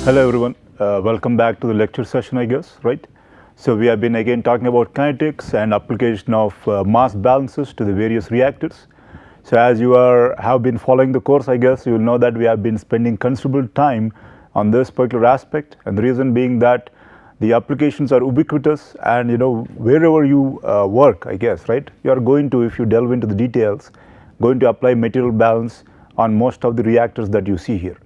Hello everyone, welcome back to the lecture session, I guess, right? So we have been again talking about kinetics and application of mass balances to the various reactors. So as you have been following the course, I guess you will know that we have been spending considerable time on this particular aspect, and the reason being that the applications are ubiquitous, and wherever you work, I guess, right, you are going to, if you delve into the details, going to apply material balance on most of the reactors that you see here.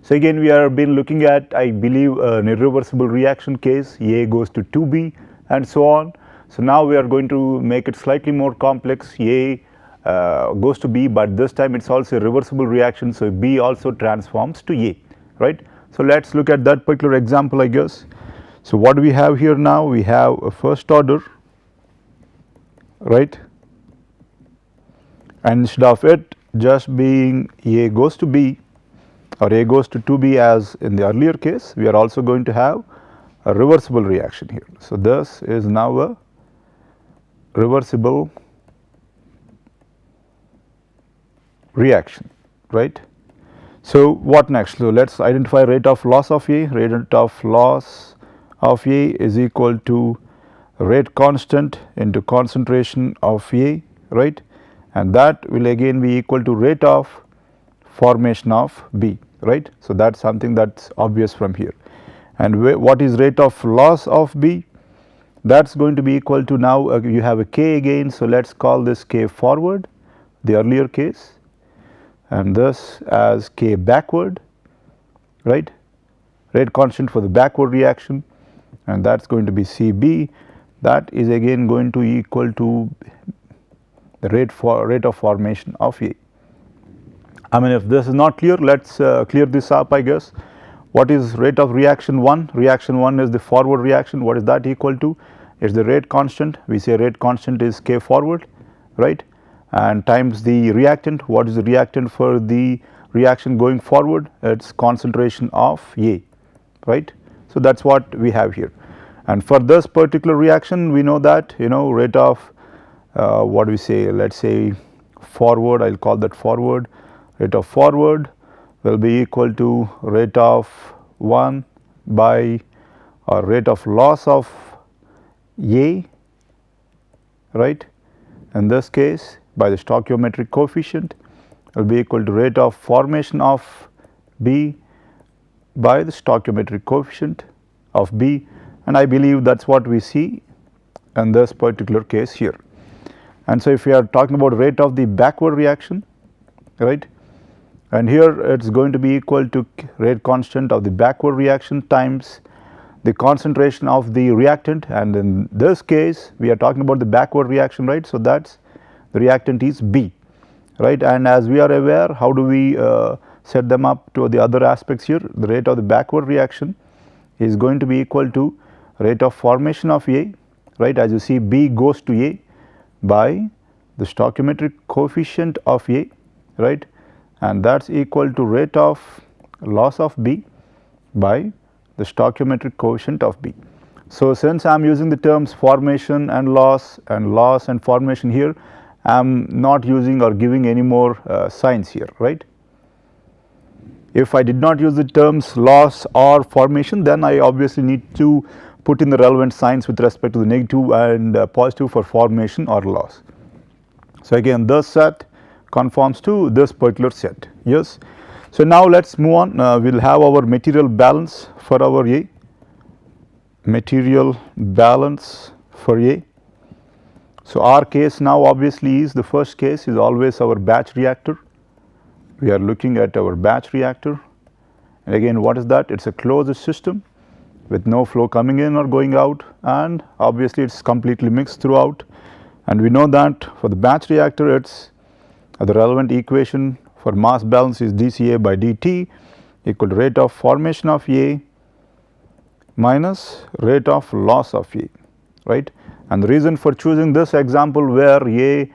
So again, we have been looking at, I believe, an irreversible reaction case, A goes to 2B and so on. So now we are going to make it slightly more complex. A goes to B, but this time it's also a reversible reaction, so B also transforms to A, right? So let's look at that particular example, I guess. So what do we have here now? We have a first order, right? And instead of it just being A goes to B, or A goes to 2B as in the earlier case, we are also going to have a reversible reaction here. So this is now a reversible reaction, right? So what next? So let's identify rate of loss of A. Rate of loss of A is equal to rate constant into concentration of A, right? And that will again be equal to rate of formation of B, right? So that's something that's obvious from here. And what is rate of loss of B? That's going to be equal to, now you have a K again, so let's call this K forward, the earlier case, and this as K backward, right? Rate constant for the backward reaction, and that's going to be CB. That is again going to equal to the rate of formation of A. I mean, if this is not clear, let's clear this up, I guess. What is rate of reaction 1? Reaction 1 is the forward reaction. What is that equal to? It's the rate constant. We say rate constant is K forward, right? And times the reactant. What is the reactant for the reaction going forward? It's concentration of A, right? So that's what we have here. And for this particular reaction, we know that, rate of, what do we say, let's say forward, I'll call that forward. Rate of forward will be equal to rate of 1 by, or rate of loss of A, right? In this case, by the stoichiometric coefficient, will be equal to rate of formation of B by the stoichiometric coefficient of B, and I believe that's what we see in this particular case here. And so if we are talking about rate of the backward reaction, right, and here it's going to be equal to rate constant of the backward reaction times the concentration of the reactant, and in this case we are talking about the backward reaction, right? So that's the reactant is B, right? And as we are aware, how do we set them up to the other aspects here? The rate of the backward reaction is going to be equal to rate of formation of A, right? As you see, B goes to A by the stoichiometric coefficient of A, right? And that's equal to rate of loss of B by the stoichiometric coefficient of B. So since I am using the terms formation and loss and formation here, I am not using or giving any more signs here, right? If I did not use the terms loss or formation, then I obviously need to put in the relevant signs with respect to the negative and positive for formation or loss. So again, this set conforms to this particular set, yes. So now let's move on. We will have our material balance for our A, material balance for A. So our case now obviously is, the first case is always our batch reactor. We are looking at our batch reactor, and again, what is that? It's a closed system with no flow coming in or going out, and obviously it's completely mixed throughout. And we know that for the batch reactor, it's the relevant equation for mass balance is dCA by dt equal to rate of formation of A minus rate of loss of A, right? And the reason for choosing this example where A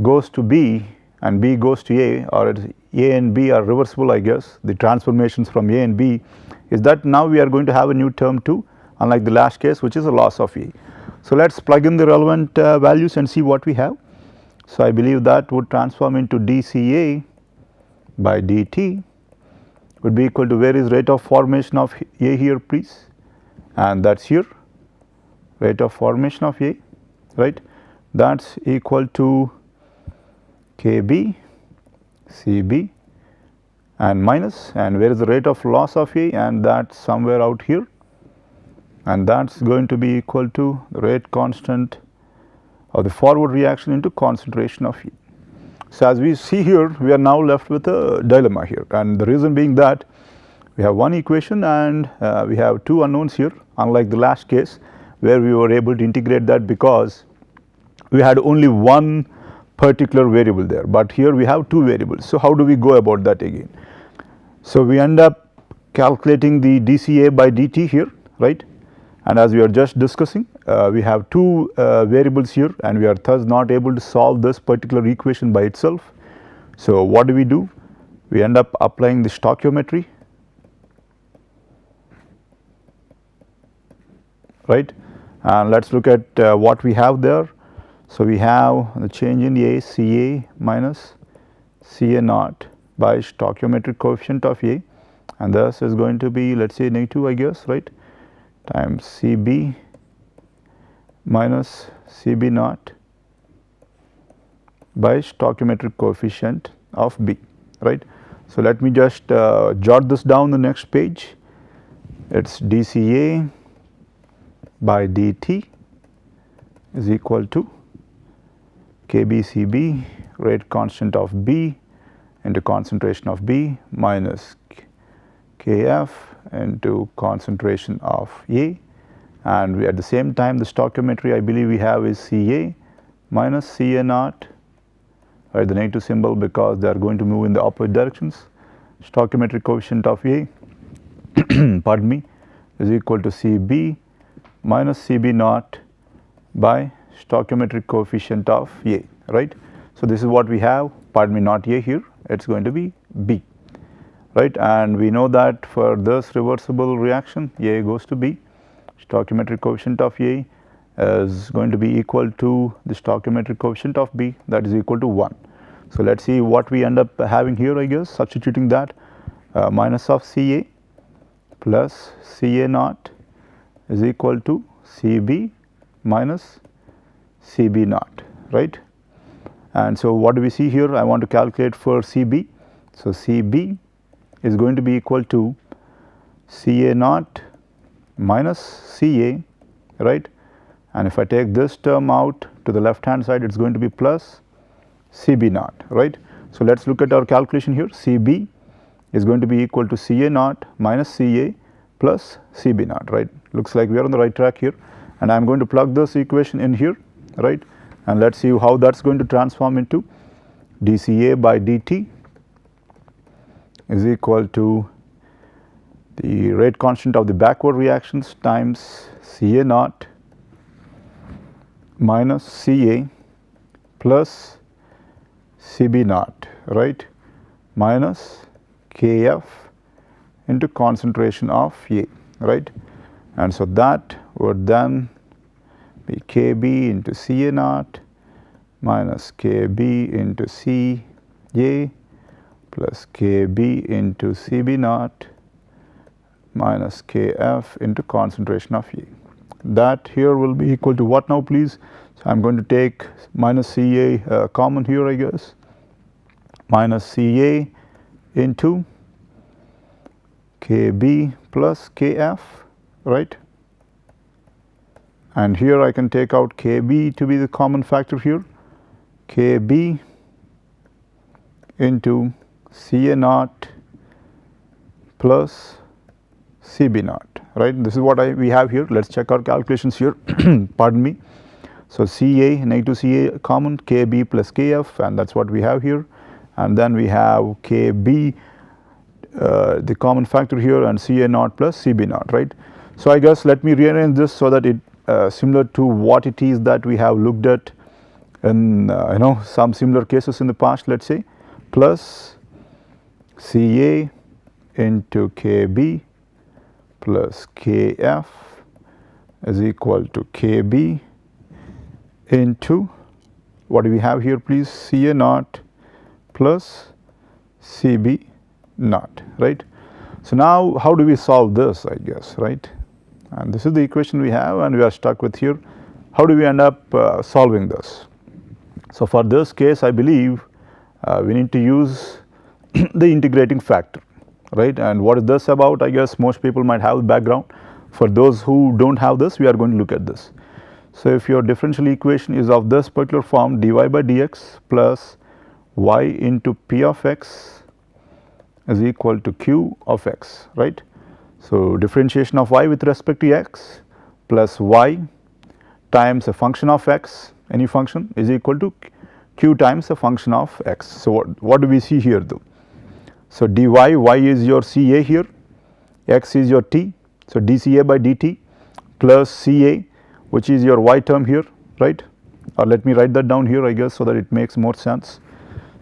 goes to B and B goes to A, or A and B are reversible, I guess, the transformations from A and B, is that now we are going to have a new term too, unlike the last case, which is a loss of A. So let's plug in the relevant values and see what we have. So I believe that would transform into dCA by dt, would be equal to, where is rate of formation of A here please, and that is here, rate of formation of A, right, that is equal to Kb Cb and minus, and where is the rate of loss of A, and that is somewhere out here, and that is going to be equal to the rate constant of the forward reaction into concentration of E. So, as we see here, we are now left with a dilemma here, and the reason being that we have one equation and we have two unknowns here, unlike the last case where we were able to integrate that because we had only one particular variable there, but here we have two variables. So, how do we go about that again? So, we end up calculating the dCA by dt here, right, and as we are just discussing, we have two variables here and we are thus not able to solve this particular equation by itself. So, what do? We end up applying the stoichiometry, right, and let us look at what we have there. So, we have the change in A, Ca minus Ca naught by stoichiometric coefficient of A, and thus is going to be, let us say, negative, I guess, right, times Cb minus Cb naught by stoichiometric coefficient of B, right. So, let me just jot this down the next page. It is dCA by dt is equal to KBCB, rate constant of B into concentration of B, minus Kf into concentration of A, and we at the same time the stoichiometry I believe we have is Ca minus Ca naught, right, the negative symbol because they are going to move in the opposite directions. Stoichiometric coefficient of A pardon me, is equal to Cb minus Cb naught by stoichiometric coefficient of A, right. So, this is what we have, pardon me, not A here, it is going to be B, right, and we know that for this reversible reaction A goes to B, stoichiometric coefficient of A is going to be equal to the stoichiometric coefficient of B, that is equal to 1. So, let us see what we end up having here, I guess, substituting that, minus of Ca plus Ca naught is equal to Cb minus Cb naught, right. And so, what do we see here? I want to calculate for Cb. So, Cb is going to be equal to Ca naught minus Ca, right, and if I take this term out to the left hand side, it is going to be plus Cb naught, right. So, let us look at our calculation here. Cb is going to be equal to Ca naught minus Ca plus Cb naught, right. Looks like we are on the right track here, and I am going to plug this equation in here, right, and let us see how that is going to transform into dCA by dt is equal to the rate constant of the backward reactions times Ca naught minus Ca plus Cb naught, right, minus Kf into concentration of A, right, and so that would then be Kb into Ca naught minus Kb into Ca plus Kb into Cb naught minus Kf into concentration of A. That here will be equal to what now please? So, I am going to take minus Ca common here, I guess, minus Ca into Kb plus Kf, right, and here I can take out Kb to be the common factor here, Kb into Ca naught plus Cb naught, right. This is what we have here. Let us check our calculations here pardon me. So, Ca, negative Ca common, Kb plus Kf, and that is what we have here, and then we have Kb the common factor here, and Ca naught plus Cb naught, right. So, I guess let me rearrange this so that it similar to what it is that we have looked at in some similar cases in the past, let us say, plus Ca into Kb plus Kf is equal to Kb into, what do we have here please, Ca naught plus Cb naught, right. So now how do we solve this, I guess, right? And this is the equation we have and we are stuck with here. How do we end up solving this? So for this case I believe we need to use the integrating factor, right? And what is this about? I guess most people might have the background. For those who don't have this, we are going to look at this. So if your differential equation is of this particular form, dy by dx plus y into p of x is equal to q of x, right? So differentiation of y with respect to x plus y times a function of x, any function, is equal to q times a function of x. So what do we see here though? So dy, y is your ca here, x is your t, so dca by dt plus ca, which is your y term here, right? Or let me write that down here, I guess, so that it makes more sense.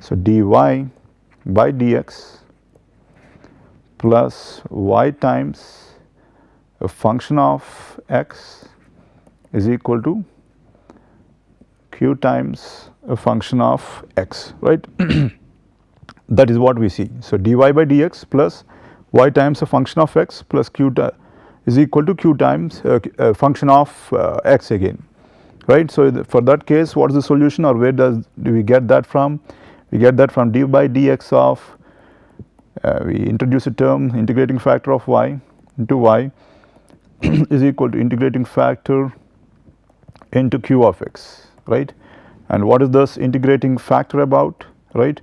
So dy by dx plus y times a function of x is equal to q times a function of x, right? That is what we see. So dy by dx plus y times a function of x plus q is equal to q times a function of x again, right? So for that case, what is the solution, or where do we get that from? We get that from dy by dx of we introduce a term, integrating factor of y into y is equal to integrating factor into q of x, right? And what is this integrating factor about, right?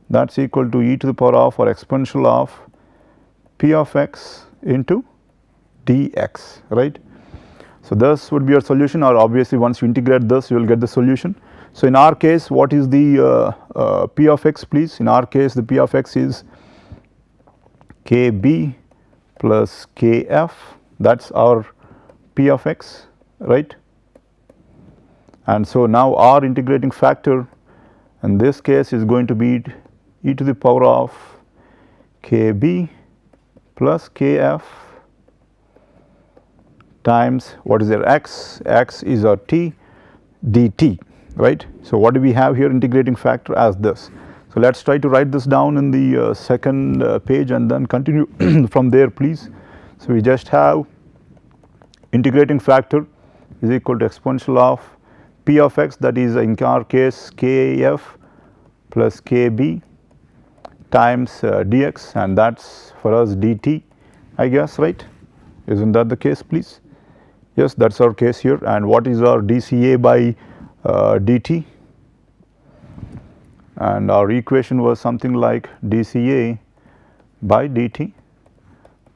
That's equal to e to the power of or exponential of p of x into dx, right? So this would be your solution, or obviously once you integrate this you will get the solution. So in our case, what is the p of x, please? In our case the p of x is kb plus kf, that's our p of x, right? And so now our integrating factor in this case is going to be e to the power of kb plus kf times what is there, x is our t dt, right? So what do we have here, integrating factor as this. So let us try to write this down in the second page and then continue from there, please. So we just have integrating factor is equal to exponential of p of x, that is in our case kf plus kb times dx, and that's for us dt, I guess, right? Isn't that the case, please? Yes, that's our case here. And what is our dca by dt? And our equation was something like dca by dt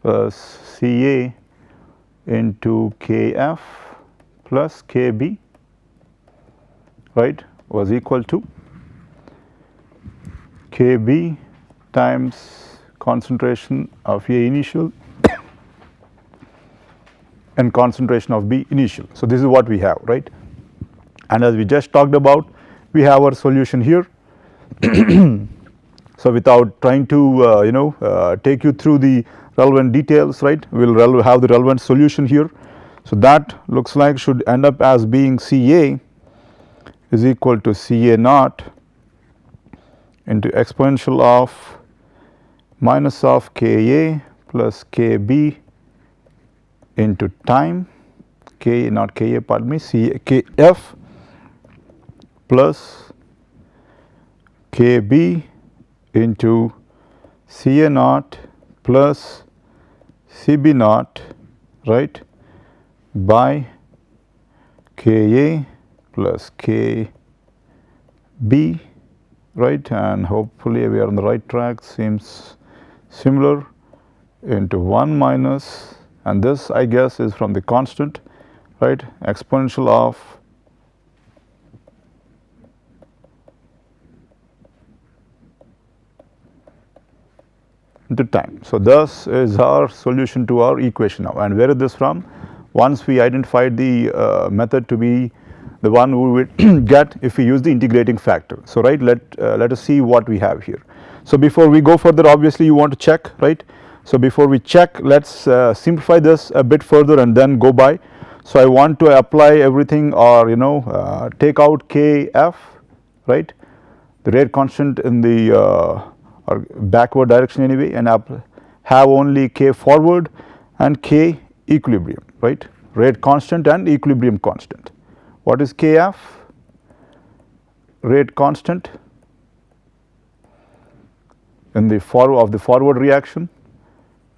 plus ca into kf plus kb, right, was equal to kb times concentration of A initial and concentration of B initial. So this is what we have, right? And as we just talked about, we have our solution here. So without trying to take you through the relevant details, right, we will have the relevant solution here. So that looks like should end up as being Ca is equal to Ca naught into exponential of minus of Ka plus Kb into time, K not Ka, pardon me, Kf plus Kb into Ca naught plus Cb naught, right, by Ka plus Kb, right, and hopefully we are on the right track, seems similar, into 1 minus, and this I guess is from the constant, right, exponential of into time. So this is our solution to our equation now. And where is this from? Once we identified the method to be the one we will get if we use the integrating factor. So right, let us see what we have here. So before we go further, obviously you want to check, right? So before we check, let's simplify this a bit further and then go by. So I want to apply everything, or take out Kf, right, the rate constant in the or backward direction anyway, and have only K forward and K equilibrium, right, rate constant and equilibrium constant. What is Kf? Rate constant in the forward reaction.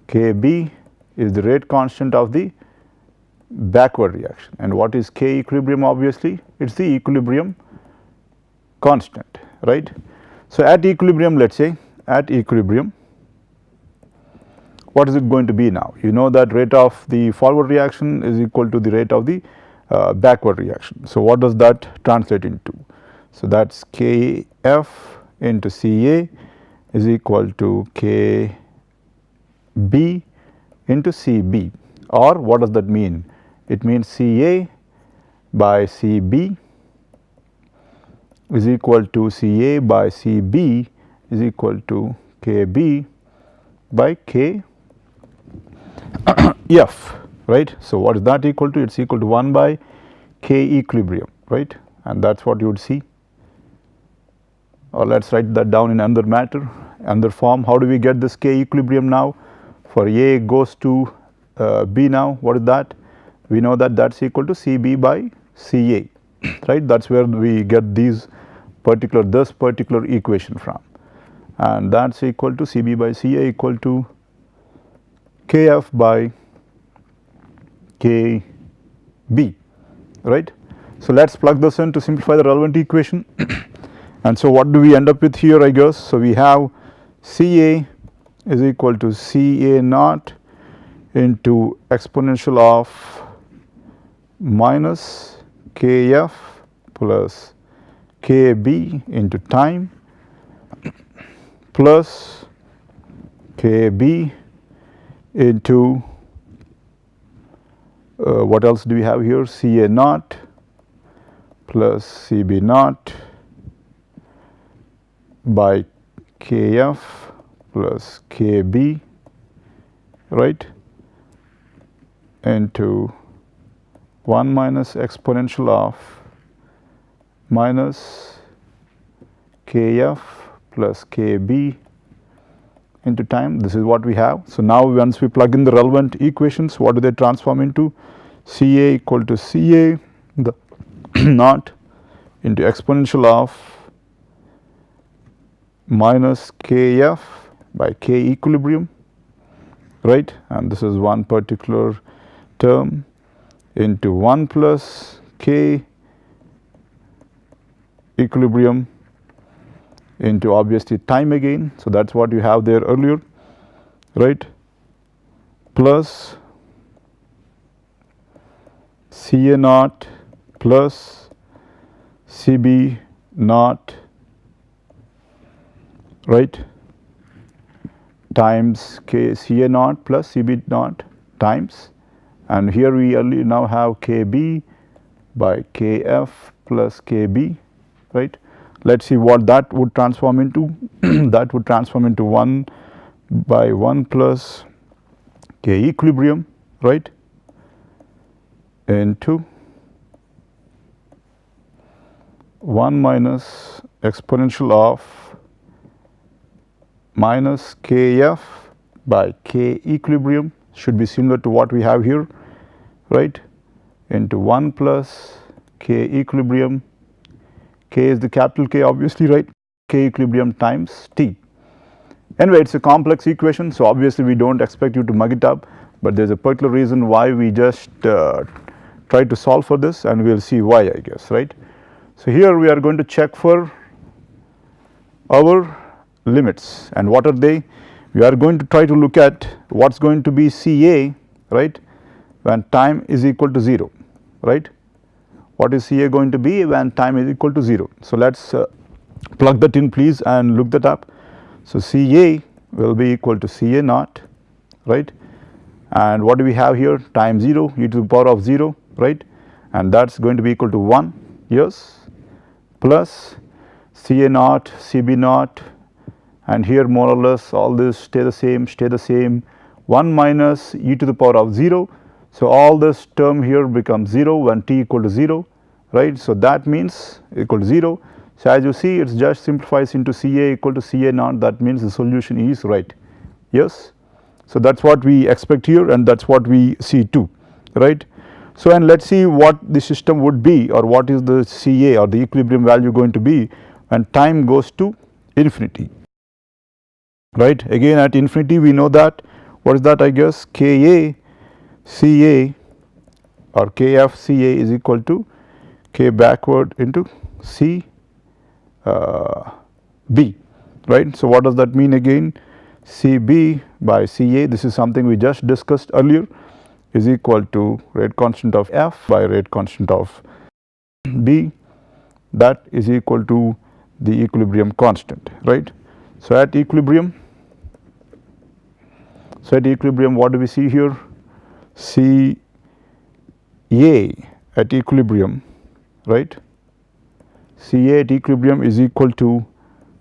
Kb is the rate constant of the backward reaction. And what is K equilibrium? Obviously, it is the equilibrium constant, right. So, at equilibrium, let us say at equilibrium, what is it going to be now? You know that rate of the forward reaction is equal to the rate of the backward reaction. So, what does that translate into? So, that is Kf into Ca is equal to Kb into Cb, or what does that mean? It means Ca by Cb is equal to Ca by Cb is equal to Kb by Kf, right. So, what is that equal to? It is equal to 1 by K equilibrium, right, and that is what you would see. Or let us write that down in another matter, another form. How do we get this K equilibrium now? For A goes to B now, what is that? We know that that is equal to Cb by Ca, right. That is where we get this particular equation from, and that is equal to Cb by Ca equal to Kf by Kb, right. So, let us plug this in to simplify the relevant equation. And so, what do we end up with here, I guess? So, we have Ca is equal to Ca naught into exponential of minus Kf plus Kb into time plus Kb into what else do we have here? Ca naught plus Cb naught by Kf plus Kb, right, into 1 minus exponential of minus Kf plus Kb into time. This is what we have. So, now once we plug in the relevant equations, what do they transform into? Ca equal to Ca the naught into exponential of minus Kf by K equilibrium, right, and this is one particular term into 1 plus K equilibrium into obviously time again. So, that is what you have there earlier, right, plus Ca naught plus Cb naught, right, times K Ca naught plus Cb naught times, and here we only now have Kb by Kf plus Kb, right. Let us see what that would transform into. That would transform into 1 by 1 plus K equilibrium, right, into 1 minus exponential of minus Kf by K equilibrium, should be similar to what we have here, right, into 1 plus K equilibrium. K is the capital K obviously, right, K equilibrium times T. Anyway, it is a complex equation, so obviously we do not expect you to mug it up, but there is a particular reason why we just try to solve for this, and we will see why, I guess, right. So, here we are going to check for our limits, and what are they? We are going to try to look at what is going to be Ca, right, when time is equal to 0, right. What is Ca going to be when time is equal to 0? So, let us plug that in please and look that up. So, Ca will be equal to Ca naught, right, and what do we have here? Time 0, e to the power of 0, right, and that is going to be equal to 1, yes, plus Ca naught, Cb naught, and here more or less all this stay the same, 1 minus e to the power of 0. So, all this term here becomes 0 when t equal to 0, right. So, that means equal to 0. So, as you see, it just simplifies into Ca equal to Ca naught, that means the solution is right, yes. So that's what we expect here, and that's what we see too, right? So and let's see what the system would be, or what is the CA or the equilibrium value going to be when time goes to infinity, right? Again at infinity we know that, what is that, I guess, Ka Ca or Kf Ca is equal to K backward into C B, right? So what does that mean again? Cb by Ca, this is something we just discussed earlier, is equal to rate constant of F by rate constant of B, that is equal to the equilibrium constant, right? So at equilibrium, what do we see here? Ca at equilibrium, right? Ca at equilibrium is equal to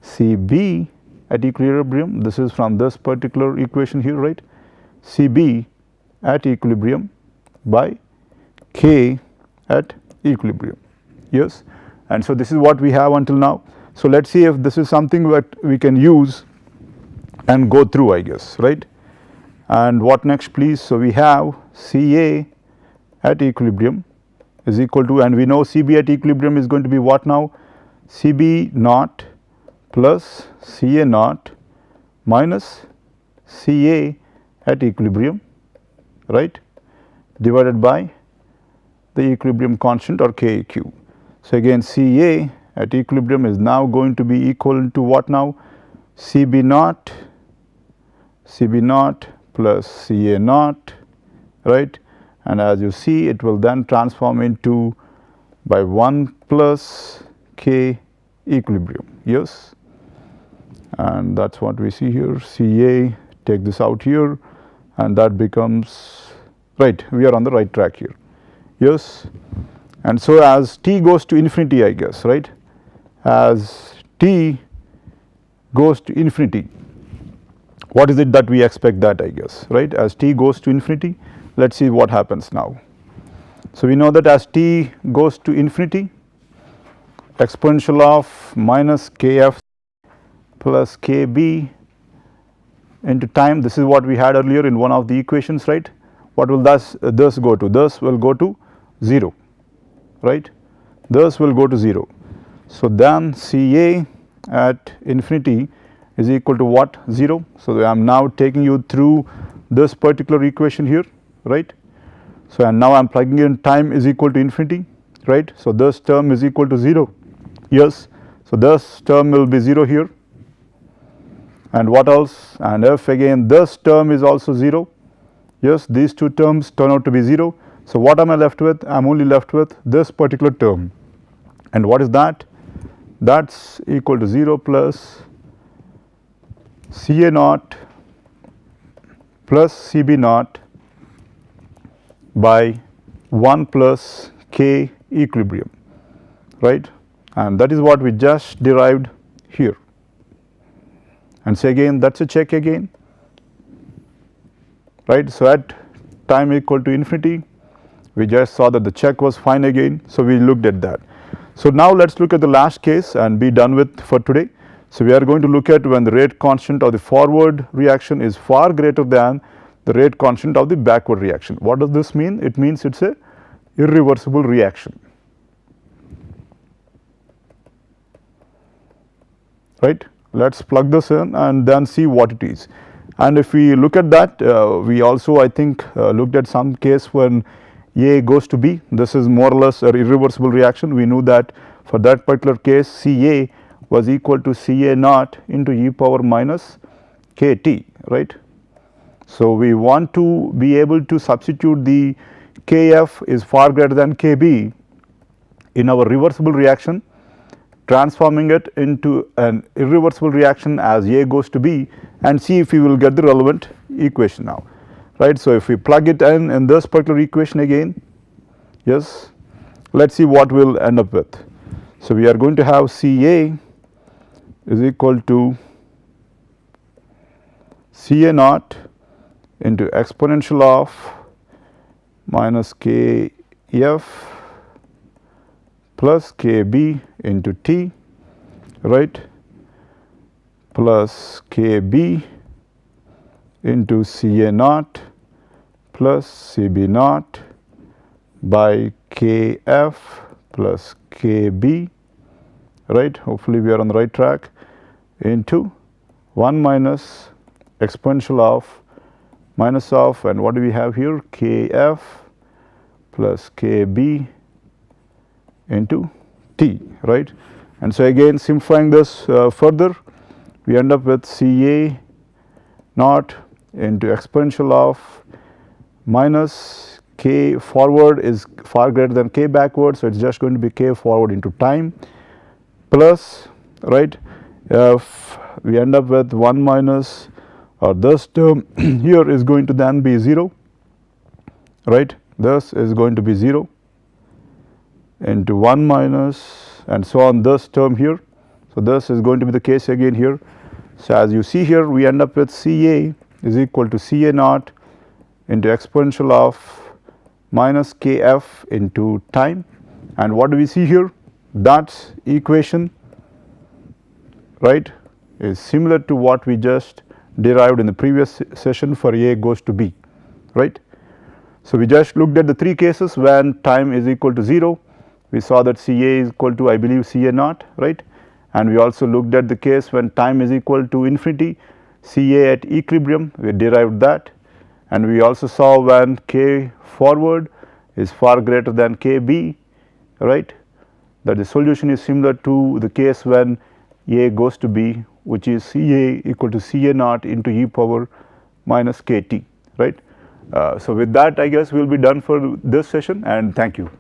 Cb at equilibrium. This is from this particular equation here, right? Cb at equilibrium by K at equilibrium. Yes, and so this is what we have until now. So let's see if this is something that we can use and go through, I guess, right? And what next, please? So we have Ca at equilibrium is equal to, and we know Cb at equilibrium is going to be what now? Cb naught plus Ca naught minus Ca at equilibrium, right, divided by the equilibrium constant or Keq. So again Ca at equilibrium is now going to be equal to what now? Cb naught plus Ca naught, right, and as you see it will then transform into by 1 plus K equilibrium. Yes, and that is what we see here. Ca, take this out here, and that becomes, right, we are on the right track here. Yes, and so as t goes to infinity, I guess, right, as t goes to infinity, what is it that we expect that, I guess, right, as t goes to infinity? Let us see what happens now. So we know that as t goes to infinity, exponential of minus Kf plus Kb into time, this is what we had earlier in one of the equations, right? What will this go to? This will go to 0, right? This will go to 0. So then Ca at infinity is equal to what? 0. So I am now taking you through this particular equation here, right? So and now I am plugging in time is equal to infinity, right? So this term is equal to 0. Yes, so this term will be 0 here, and what else? And if again this term is also 0, yes, these two terms turn out to be 0. So what am I left with? I am only left with this particular term, and what is that? That's equal to 0 plus Ca naught plus Cb naught by 1 plus K equilibrium, right, and that is what we just derived here. And so again that is a check again, right. So at time equal to infinity we just saw that the check was fine again, so we looked at that. So now let us look at the last case and be done with for today. So we are going to look at when the rate constant of the forward reaction is far greater than the rate constant of the backward reaction. What does this mean? It means it is a irreversible reaction, right. Let us plug this in and then see what it is. And if we look at that, we also I think looked at some case when A goes to B. This is more or less an irreversible reaction. We knew that for that particular case Ca was equal to Ca naught into e power minus Kt, right. So we want to be able to substitute the Kf is far greater than Kb in our reversible reaction, transforming it into an irreversible reaction as A goes to B, and see if we will get the relevant equation now, right. So if we plug it in this particular equation again, yes, let us see what we will end up with. So we are going to have Ca is equal to Ca naught into exponential of minus Kf plus Kb into T, right, plus Kb into Ca naught plus Cb naught by Kf plus Kb, right. Hopefully we are on the right track, into 1 minus exponential of minus of, and what do we have here, Kf plus Kb into T, right. And so again simplifying this further, we end up with Ca naught into exponential of minus K forward is far greater than K backward, so it is just going to be K forward into time plus, right, we end up with 1 minus, or this term here is going to then be 0, right, this is going to be 0 into 1 minus and so on this term here. So, this is going to be the case again here. So, as you see here, we end up with Ca is equal to Ca naught into exponential of minus Kf into time, and what do we see here, that equation, right, is similar to what we just derived in the previous session for A goes to B, right. So, we just looked at the 3 cases when time is equal to 0, we saw that Ca is equal to, I believe, Ca naught, right, and we also looked at the case when time is equal to infinity, Ca at equilibrium, we derived that, and we also saw when K forward is far greater than Kb, right, that the solution is similar to the case when A goes to B, which is Ca equal to Ca naught into e power minus Kt, right. So, with that, I guess we will be done for this session, and thank you.